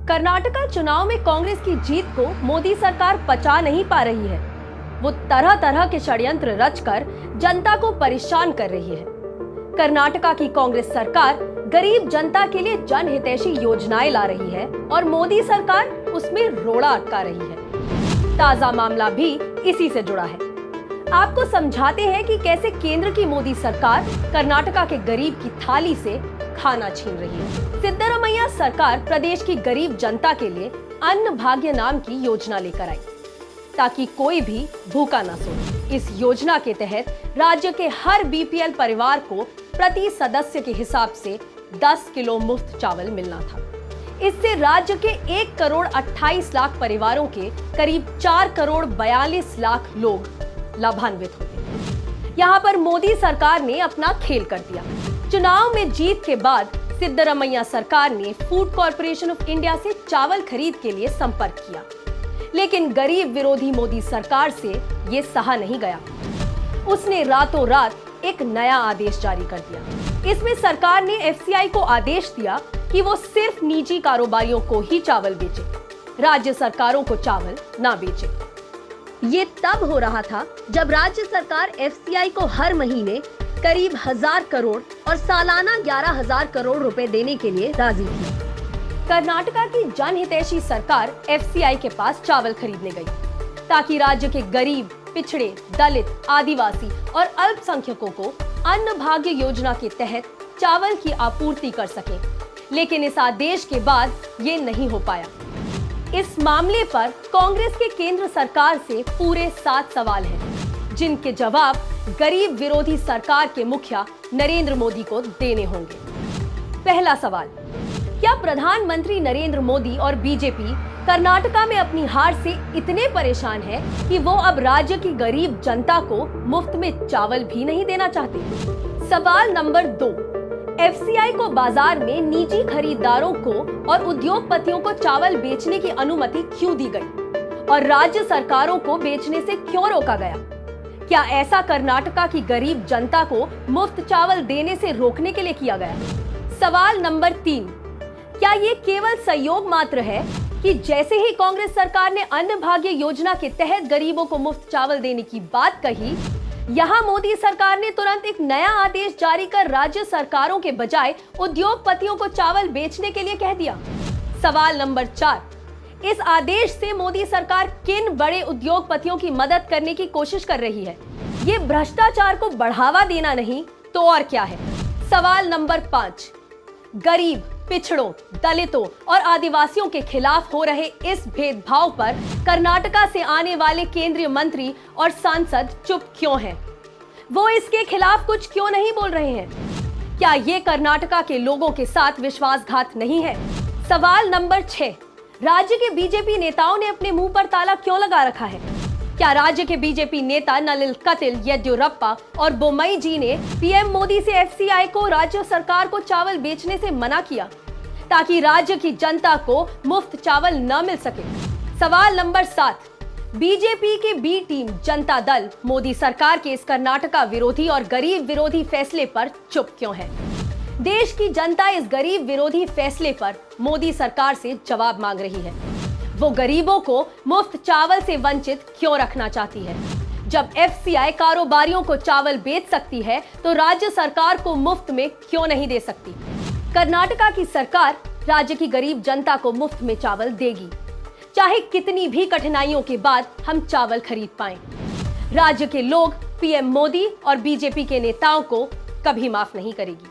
कर्नाटका चुनाव में कांग्रेस की जीत को मोदी सरकार पचा नहीं पा रही है। वो तरह तरह के षड्यंत्र रचकर जनता को परेशान कर रही है। कर्नाटका की कांग्रेस सरकार गरीब जनता के लिए जनहितैषी योजनाएं ला रही है और मोदी सरकार उसमें रोड़ा अटका रही है। ताजा मामला भी इसी से जुड़ा है। आपको समझाते हैं कि कैसे केंद्र की मोदी सरकार कर्नाटका के गरीब की थाली से खाना छीन रही है। सिद्धरामैया सरकार प्रदेश की गरीब जनता के लिए अन्न भाग्य नाम की योजना लेकर आई ताकि कोई भी भूखा न सोए। इस योजना के तहत राज्य के हर बीपीएल परिवार को प्रति सदस्य के हिसाब से 10 किलो मुफ्त चावल मिलना था। इससे राज्य के 1 करोड़ 28 लाख परिवारों के करीब 4 करोड़ 42 लाख लोग लाभान्वित होंगे। यहाँ पर मोदी सरकार ने अपना खेल कर दिया। चुनाव में जीत के बाद सिद्धरामैया सरकार ने फूड कॉर्पोरेशन ऑफ इंडिया से चावल खरीद के लिए संपर्क किया, लेकिन गरीब विरोधी मोदी सरकार से ये सहा नहीं गया। उसने रातों रात एक नया आदेश जारी कर दिया। इसमें सरकार ने एफसीआई को आदेश दिया कि वो सिर्फ निजी कारोबारियों को ही चावल बेचे, राज्य सरकारों को चावल ना बेचे। ये तब हो रहा था जब राज्य सरकार एफसीआई को हर महीने करीब 1000 करोड़ और सालाना 11,000 करोड़ रुपए देने के लिए राजी थी। कर्नाटका की जनहितैषी सरकार एफसीआई के पास चावल खरीदने गई ताकि राज्य के गरीब, पिछड़े, दलित, आदिवासी और अल्पसंख्यकों को अन्न भाग्य योजना के तहत चावल की आपूर्ति कर सके। लेकिन इस आदेश के बाद ये नहीं हो पाया। इस मामले पर कांग्रेस के केंद्र सरकार से पूरे 7 सवाल हैं, जिनके जवाब गरीब विरोधी सरकार के मुखिया नरेंद्र मोदी को देने होंगे। पहला सवाल, क्या प्रधानमंत्री नरेंद्र मोदी और बीजेपी कर्नाटका में अपनी हार से इतने परेशान हैं कि वो अब राज्य की गरीब जनता को मुफ्त में चावल भी नहीं देना चाहते? सवाल नंबर 2, एफसीआई को बाजार में निजी खरीदारों को और उद्योगपतियों को चावल बेचने की अनुमति क्यों दी गई और राज्य सरकारों को बेचने से क्यों रोका गया? क्या ऐसा कर्नाटका की गरीब जनता को मुफ्त चावल देने से रोकने के लिए किया गया? सवाल नंबर 3, क्या ये केवल संयोग मात्र है कि जैसे ही कांग्रेस सरकार ने अन्न भाग्य योजना के तहत गरीबों को मुफ्त चावल देने की बात कही, यहाँ मोदी सरकार ने तुरंत एक नया आदेश जारी कर राज्य सरकारों के बजाय उद्योगपतियों को चावल बेचने के लिए कह दिया? सवाल नंबर 4, इस आदेश से मोदी सरकार किन बड़े उद्योगपतियों की मदद करने की कोशिश कर रही है? ये भ्रष्टाचार को बढ़ावा देना नहीं तो और क्या है? सवाल नंबर 5, गरीब, पिछड़ों, दलितों और आदिवासियों के खिलाफ हो रहे इस भेदभाव पर कर्नाटका से आने वाले केंद्रीय मंत्री और सांसद चुप क्यों हैं? वो इसके खिलाफ कुछ क्यों नहीं बोल रहे हैं? क्या ये कर्नाटका के लोगों के साथ विश्वासघात नहीं है? सवाल नंबर 6, राज्य के बीजेपी नेताओं ने अपने मुंह पर ताला क्यों लगा रखा है? क्या राज्य के बीजेपी नेता नलिन कटिल, येदियुरप्पा और बोम्मई जी ने पीएम मोदी से एफसीआई को राज्य सरकार को चावल बेचने से मना किया ताकि राज्य की जनता को मुफ्त चावल न मिल सके? सवाल नंबर 7, बीजेपी के बी टीम जनता दल मोदी सरकार के इस कर्नाटका विरोधी और गरीब विरोधी फैसले पर चुप क्यों है? देश की जनता इस गरीब विरोधी फैसले पर मोदी सरकार से जवाब मांग रही है। वो गरीबों को मुफ्त चावल से वंचित क्यों रखना चाहती है? जब एफसीआई कारोबारियों को चावल बेच सकती है तो राज्य सरकार को मुफ्त में क्यों नहीं दे सकती? कर्नाटका की सरकार राज्य की गरीब जनता को मुफ्त में चावल देगी, चाहे कितनी भी कठिनाइयों के बाद हम चावल खरीद पाएं। राज्य के लोग पीएम मोदी और बीजेपी के नेताओं को कभी माफ नहीं करेगी।